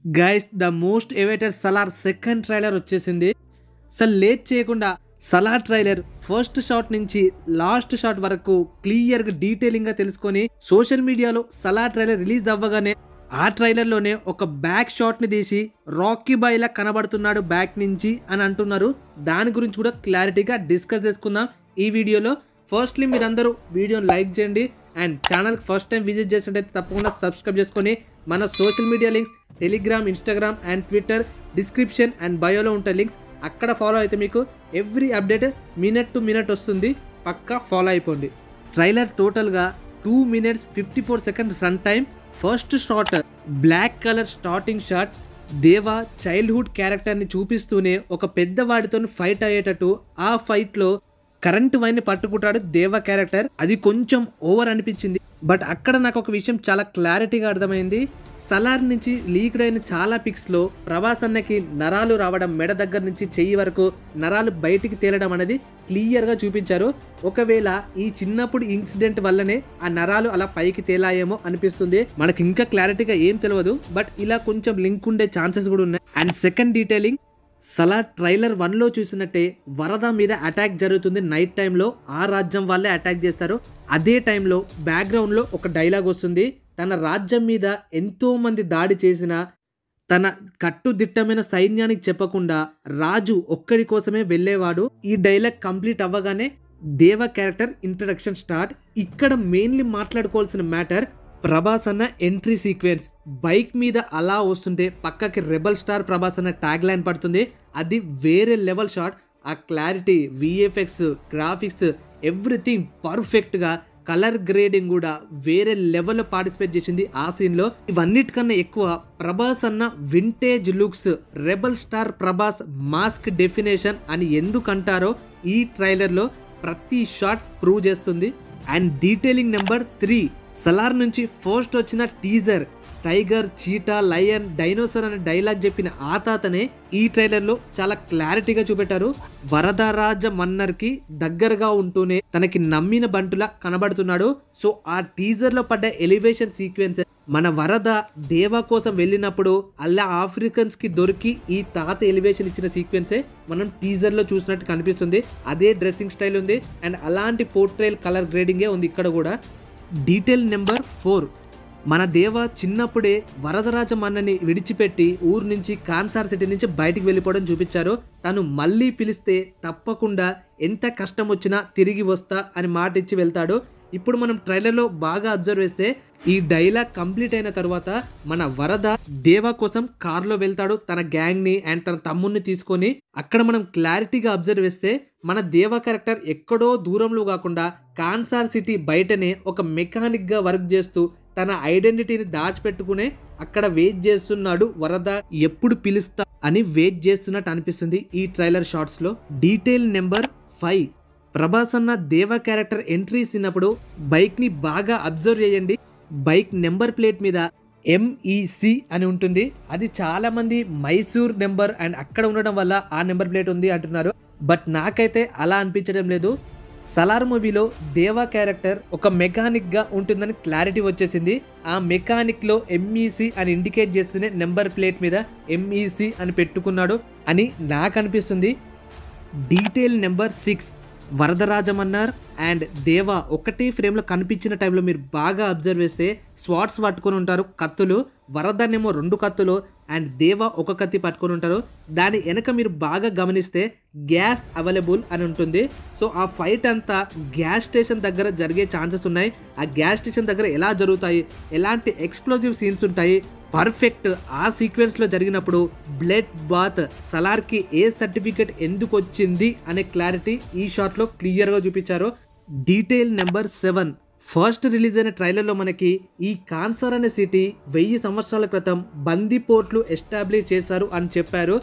Guys the most awaited Salaar second trailer వచ్చేసింది. అసలు late చేయకుండా సలార్ ట్రైలర్ ఫస్ట్ షాట్ నుంచి లాస్ట్ షాట్ వరకు క్లియర్గా డీటెయిలింగ్గా తెలుసుకొని సోషల్ మీడియాలో సలార్ ట్రైలర్ రిలీజ్ అవ్వగానే ఆ ట్రైలర్లోనే ఒక బ్యాక్ షాట్ని తీసి రాకీ బాయ్లా కనబడుతున్నాడు బ్యాక్ నుంచి అని అంటున్నారు. దాని గురించి కూడా క్లారిటీగా డిస్కస్ చేసుకుందాం ఈ వీడియోలో. ఫస్ట్లీ మీరందరూ వీడియోని లైక్ చేయండి అండ్ ఛానల్కి ఫస్ట్ టైం విజిట్ చేసినట్టయితే తప్పకుండా సబ్స్క్రైబ్ చేసుకొని మన social media links Telegram, Instagram and Twitter description and బయోలో ఉంటాయి లింక్స్. అక్కడ ఫాలో అయితే మీకు every update minute to minute వస్తుంది. పక్కా ఫాలో అయిపోండి. ట్రైలర్ టోటల్గా 2 minutes 54 seconds run time. First shot black colour starting shot. Deva childhood క్యారెక్టర్ని చూపిస్తూనే ఒక పెద్దవాడితో ఫైట్ అయ్యేటట్టు ఆ ఫైట్లో కరెంట్ వైర్ని పట్టుకుంటాడు దేవా క్యారెక్టర్. అది కొంచెం ఓవర్ అనిపించింది. బట్ అక్కడ నాకు ఒక విషయం చాలా క్లారిటీగా అర్థమైంది. సలార్ నుంచి లీక్డ్ అయిన చాలా పిక్స్లో ప్రభాస్ అన్నకి నరాలు రావడం, మెడ దగ్గర నుంచి చెయ్యి వరకు నరాలు బయటికి తేలడం అనేది క్లియర్గా చూపించారు. ఒకవేళ ఈ చిన్నప్పుడు ఇన్సిడెంట్ వల్లనే ఆ నరాలు అలా పైకి తేలాయేమో అనిపిస్తుంది. మనకి ఇంకా క్లారిటీగా ఏం తెలియదు, బట్ ఇలా కొంచెం లింక్ ఉండే ఛాన్సెస్ కూడా ఉన్నాయి. And second detailing, Salaar trailer 1లో చూసినట్టే వరద మీద అటాక్ జరుగుతుంది నైట్ టైంలో. ఆ రాజ్యం వాళ్ళే అటాక్ చేస్తారు. అదే టైంలో బ్యాక్గ్రౌండ్లో ఒక డైలాగ్ వస్తుంది. తన రాజ్యం మీద ఎంతో మంది దాడి చేసిన తన కట్టుదిట్టమైన సైన్యానికి చెప్పకుండా రాజు ఒక్కడి కోసమే వెళ్ళేవాడు. ఈ డైలాగ్ కంప్లీట్ అవ్వగానే దేవ క్యారెక్టర్ ఇంట్రడక్షన్ స్టార్ట్. ఇక్కడ మెయిన్లీ మాట్లాడుకోవాల్సిన మ్యాటర్ ప్రభాస్ అన్న ఎంట్రీ సీక్వెన్స్. బైక్ మీద అలా వస్తుంటే పక్కకి రెబల్ స్టార్ ప్రభాస్ అన్న ట్యాగ్ లైన్ పడుతుంది. అది వేరే లెవెల్ షాట్. ఆ క్లారిటీ, విఎఫ్ఎక్స్, గ్రాఫిక్స్ ఎవ్రీథింగ్ పర్ఫెక్ట్గా, కలర్ గ్రేడింగ్ కూడా వేరే లెవెల్లో పార్టిసిపేట్ చేసింది ఆ సీన్లో. ఇవన్నిటికన్నా ఎక్కువ ప్రభాస్ అన్న vintage looks, rebel star Prabhas mask definition అని ఎందుకంటారో ఈ ట్రైలర్లో ప్రతి షాట్ ప్రూవ్ చేస్తుంది. అండ్ డీటెయిలింగ్ నెంబర్ 3, సలార్ నుంచి ఫస్ట్ వచ్చిన టీజర్ టైగర్, చీటా, లయన్, డైనోసర్ అనే డైలాగ్ చెప్పిన ఆ తాతనే ఈ ట్రైలర్లో చాలా క్లారిటీగా చూపెట్టారు. వరదరాజ మన్నర్కి దగ్గరగా ఉంటూనే తనకి నమ్మిన బంటులా కనబడుతున్నాడు. సో ఆ టీజర్లో పడ్డ ఎలివేషన్ సీక్వెన్స్ మన వరద దేవా కోసం వెళ్ళినప్పుడు అలా ఆఫ్రికన్స్కి దొరికి ఈ తాత ఎలివేషన్ ఇచ్చిన సీక్వెన్సే మనం టీజర్లో చూసినట్టు కనిపిస్తుంది. అదే డ్రెస్సింగ్ స్టైల్ ఉంది అండ్ అలాంటి పోర్ట్రేల్ కలర్ గ్రేడింగే ఉంది ఇక్కడ కూడా. డీటెయిల్ నెంబర్ 4, మన దేవ చిన్నప్పుడే వరదరాజ మన్నని విడిచిపెట్టి ఊరు నుంచి కాన్సార్ సిటీ నుంచి బయటికి వెళ్ళిపోవడం చూపించారు. తను మళ్ళీ పిలిస్తే తప్పకుండా ఎంత కష్టం వచ్చినా తిరిగి వస్తా అని మాట ఇచ్చి వెళ్తాడు. ఇప్పుడు మనం ట్రైలర్లో బాగా అబ్జర్వ్ చేస్తే ఈ డైలాగ్ కంప్లీట్ అయిన తర్వాత మన వరద దేవా కోసం కార్లో వెళ్తాడు తన గ్యాంగ్ని అండ్ తన తమ్ముడిని తీసుకొని. అక్కడ మనం క్లారిటీగా అబ్జర్వ్ చేస్తే మన దేవా క్యారెక్టర్ ఎక్కడో దూరంలో కాకుండా కాన్సార్ సిటీ బయటనే ఒక మెకానిక్గా వర్క్ చేస్తూ తన ఐడెంటిటీని దాచిపెట్టుకునే అక్కడ వెయిట్ చేస్తున్నాడు. వరద ఎప్పుడు పిలుస్తా అని వెయిట్ చేస్తున్నట్టు అనిపిస్తుంది ఈ ట్రైలర్ షార్ట్స్లో. డీటెయిల్ నెంబర్ 5, ప్రభాస్ అన్న దేవా క్యారెక్టర్ ఎంట్రీస్ ఇచ్చినప్పుడు బైక్ని బాగా అబ్జర్వ్ చేయండి. బైక్ నెంబర్ ప్లేట్ మీద MEC అని ఉంటుంది. అది చాలా మంది మైసూర్ నెంబర్ అండ్ అక్కడ ఉండడం వల్ల ఆ నెంబర్ ప్లేట్ ఉంది అంటున్నారు. బట్ నాకైతే అలా అనిపించడం లేదు. సలార్ మూవీలో దేవా క్యారెక్టర్ ఒక మెకానిక్ గా ఉంటుందని క్లారిటీ వచ్చేసింది. ఆ మెకానిక్ లో MEC అని ఇండికేట్ చేస్తూనే నెంబర్ ప్లేట్ మీద MEC అని పెట్టుకున్నాడు అని నాకు అనిపిస్తుంది. డీటెయిల్ నెంబర్ 6, వరదరాజమన్నారు అండ్ దేవా ఒకటే ఫ్రేమ్లో కనిపించిన టైంలో మీరు బాగా అబ్జర్వ్ చేస్తే స్వాట్స్ పట్టుకొని ఉంటారు, కత్తులు. వరదనేమో 2 కత్తులు అండ్ దేవా ఒక కత్తి పట్టుకొని ఉంటారు. దాని వెనక మీరు బాగా గమనిస్తే గ్యాస్ అవైలబుల్ అని ఉంటుంది. సో ఆ ఫైట్ అంతా గ్యాస్ స్టేషన్ దగ్గర జరిగే ఛాన్సెస్ ఉన్నాయి. ఆ గ్యాస్ స్టేషన్ దగ్గర ఎలా జరుగుతాయి, ఎలాంటి ఎక్స్ప్లోజివ్ సీన్స్ ఉంటాయి, పర్ఫెక్ట్ ఆ సీక్వెన్స్లో జరిగినప్పుడు బ్లడ్ బాత్ సలార్కి ఏ సర్టిఫికేట్ ఎందుకు వచ్చింది అనే క్లారిటీ ఈ షాట్లో క్లియర్గా చూపించారు. డీటెయిల్ నెంబర్ 7, ఫస్ట్ రిలీజ్ అయిన ట్రైలర్లో మనకి ఈ కాన్సార్ అనే సిటీ 1000 సంవత్సరాల క్రితం బందీపోర్ట్లు ఎస్టాబ్లిష్ చేశారు అని చెప్పారు.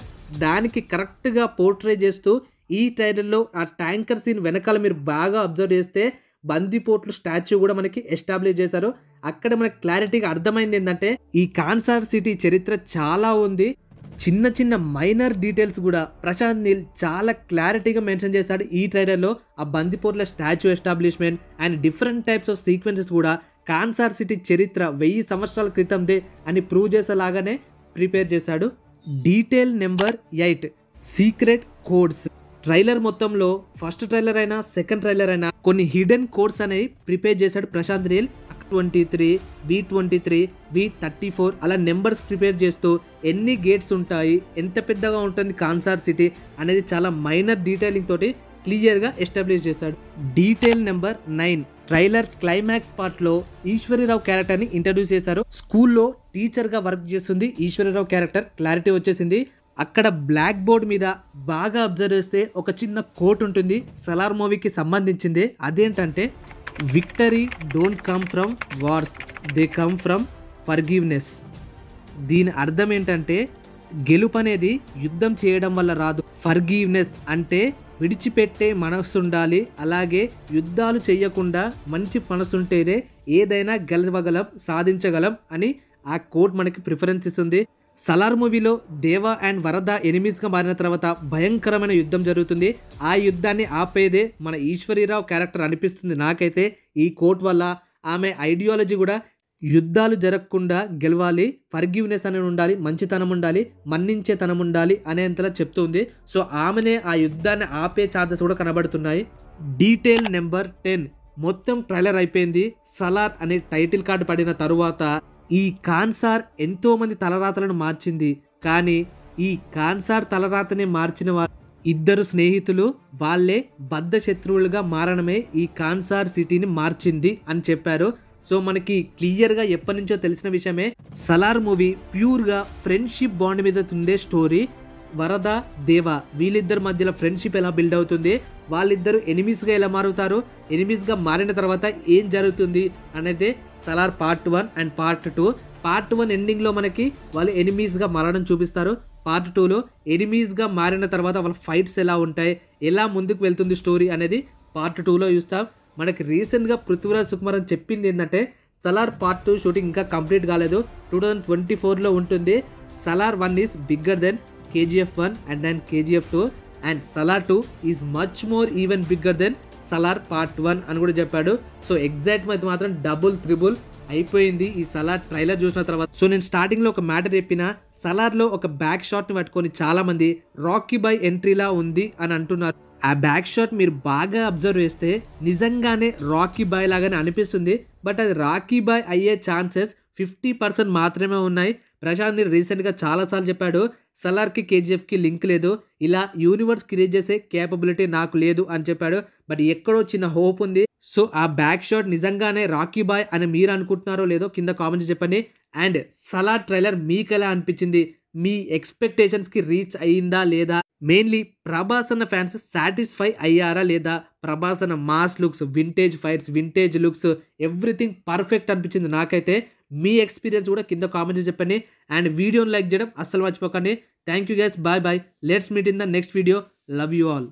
దానికి కరెక్ట్గా పోర్ట్రే చేస్తూ ఈ ట్రైలర్లో ఆ ట్యాంకర్ సీన్ వెనకాల మీరు బాగా అబ్జర్వ్ చేస్తే బందీపోర్ట్లు స్టాచ్యూ కూడా మనకి ఎస్టాబ్లిష్ చేశారు. అక్కడ మనకి క్లారిటీగా అర్థమైంది ఏంటంటే ఈ కాన్సార్ సిటీ చరిత్ర చాలా ఉంది. చిన్న చిన్న మైనర్ డీటెయిల్స్ కూడా ప్రశాంత్ నీల్ చాలా క్లారిటీగా మెన్షన్ చేశాడు ఈ ట్రైలర్లో. ఆ బందిపోర్ల statue establishment and different types of sequences కూడా కాన్సార్ సిటీ చరిత్ర 1000 సంవత్సరాల క్రితందే అని ప్రూవ్ చేసేలాగానే ప్రిపేర్ చేశాడు. Detail number 8 secret codes. Trailer మొత్తంలో ఫస్ట్ ట్రైలర్ అయినా సెకండ్ ట్రైలర్ అయినా కొన్ని హిడెన్ కోడ్స్ అనేవి ప్రిపేర్ చేశాడు ప్రశాంత్ నీల్. 23 V23 V34 అలా నెంబర్స్ ప్రిపేర్ చేస్తూ ఎన్ని గేట్స్ ఉంటాయి, ఎంత పెద్దగా ఉంటుంది కాన్సార్ సిటీ అనేది చాలా మైనర్ డీటెయిలింగ్ తోటి క్లియర్గా ఎస్టాబ్లిష్ చేశాడు. డీటెయిల్ నెంబర్ 9 ట్రైలర్ క్లైమాక్స్ పార్ట్లో ఈశ్వరీరావు క్యారెక్టర్ని ఇంట్రడ్యూస్ చేశారు. స్కూల్లో టీచర్గా వర్క్ చేస్తుంది ఈశ్వరీరావు క్యారెక్టర్, క్లారిటీ వచ్చేసింది. అక్కడ బ్లాక్ బోర్డ్ మీద బాగా అబ్జర్వ్ చేస్తే ఒక చిన్న కోట్ ఉంటుంది, సలార్ మూవీకి సంబంధించింది. అదేంటంటే victory don't come from wars, they come from forgiveness. దీని అర్థం ఏంటంటే గెలుపు అనేది యుద్ధం చేయడం వల్ల రాదు, ఫర్గివ్నెస్ అంటే విడిచిపెట్టే మనసు ఉండాలి, అలాగే యుద్ధాలు చేయకుండా మంచి మనసుంటేనే ఏదైనా గెలవగలం, సాధించగలం అని ఆ కోట్ మనకి ప్రిఫరెన్స్ ఇస్తుంది. సలార్ మూవీలో దేవా అండ్ వరద ఎనిమీస్గా మారిన తర్వాత భయంకరమైన యుద్ధం జరుగుతుంది. ఆ యుద్ధాన్ని ఆపేదే మన ఈశ్వరీరావు క్యారెక్టర్ అనిపిస్తుంది నాకైతే. ఈ కోట్ వల్ల ఆమె ఐడియాలజీ కూడా యుద్ధాలు జరగకుండా గెలవాలి, ఫర్గివ్నెస్ అనేది ఉండాలి, మంచితనం ఉండాలి, మన్నించేతనం ఉండాలి అనేంతలా చెప్తుంది. సో ఆమెనే ఆ యుద్ధాన్ని ఆపే ఛాన్సెస్ కూడా కనబడుతున్నాయి. డీటెయిల్ నెంబర్ 10 మొత్తం ట్రైలర్ అయిపోయింది. సలార్ అనే టైటిల్ కార్డు పడిన తరువాత ఈ కాన్సార్ ఎంతో మంది తలరాతలను మార్చింది. కానీ ఈ కాన్సార్ తలరాతనే మార్చిన వారు ఇద్దరు స్నేహితులు, వాళ్ళే బద్ధ శత్రువులుగా మారడమే ఈ కాన్సార్ సిటీని మార్చింది అని చెప్పారు. సో మనకి క్లియర్గా ఎప్పటి నుంచో తెలిసిన విషయమే. సలార్ మూవీ ప్యూర్గా ఫ్రెండ్షిప్ బాండ్ మీద ఉండే స్టోరీ. వరద దేవా వీళ్ళిద్దరి మధ్యలో ఫ్రెండ్షిప్ ఎలా బిల్డ్ అవుతుంది, వాళ్ళిద్దరు ఎనిమీస్గా ఎలా మారుతారు, ఎనిమీస్గా మారిన తర్వాత ఏం జరుగుతుంది అనేది Salaar part 1 and part 2. Part 1 ఎండింగ్లో మనకి వాళ్ళు ఎనిమీస్గా మారడం చూపిస్తారు. పార్ట్ 2లో ఎనిమీస్గా మారిన తర్వాత వాళ్ళ ఫైట్స్ ఎలా ఉంటాయి, ఎలా ముందుకు వెళ్తుంది స్టోరీ అనేది పార్ట్ 2లో చూస్తాం. మనకి రీసెంట్గా పృథ్వీరాజ్ సుకుమారన్ చెప్పింది ఏంటంటే సలార్ పార్ట్ 2 షూటింగ్ ఇంకా కంప్లీట్ కాలేదు, 2024లో ఉంటుంది. Salaar 1 is bigger than KGF 1 and then KGF 2 and Salar 2 is much more even bigger than Salar Part 1 అని కూడా చెప్పాడు. సో ఎగ్జాక్ట్ అయితే మాత్రం డబుల్ త్రిబుల్ అయిపోయింది ఈ సలార్ ట్రైలర్ చూసిన తర్వాత. సో నేను స్టార్టింగ్లో ఒక మ్యాటర్ చెప్పిన, సలార్లో ఒక బ్యాక్ షాట్ని పట్టుకొని చాలామంది రాకీ బాయ్ ఎంట్రీలా ఉంది అని అంటున్నారు. ఆ బ్యాక్ షాట్ మీరు బాగా అబ్జర్వ్ చేస్తే నిజంగానే రాకీ బాయ్ లాగానే అనిపిస్తుంది. బట్ అది రాకీ బాయ్ అయ్యే ఛాన్సెస్ 50% మాత్రమే ఉన్నాయి. ప్రశాంత్ నీల్ రీసెంట్గా చాలాసార్లు చెప్పాడు సలార్కి KGFకి లింక్ లేదు, ఇలా యూనివర్స్ క్రియేట్ చేసే కేపబిలిటీ నాకు లేదు అని చెప్పాడు. బట్ ఎక్కడో చిన్న హోప్ ఉంది. సో ఆ బ్యాక్ షాట్ నిజంగానే రాకీ బాయ్ అని మీరు అనుకుంటున్నారో లేదో కింద కామెంట్స్ చెప్పండి. అండ్ సలార్ ట్రైలర్ మీకు ఎలా అనిపించింది, మీ ఎక్స్పెక్టేషన్స్కి రీచ్ అయ్యిందా లేదా, మెయిన్లీ ప్రభాస్ అన్న ఫ్యాన్స్ సాటిస్ఫై అయ్యారా లేదా, ప్రభాస్ అన్న mass looks, vintage fights, vintage looks, everything perfect అనిపించింది నాకైతే. మీ ఎక్స్పీరియన్స్ కూడా కింద కామెంట్స్ చెప్పండి. అండ్ వీడియోని లైక్ చేయడం అస్సలు మర్చిపోకండి. Thank you guys, bye bye, let's meet in the next video. Love you all.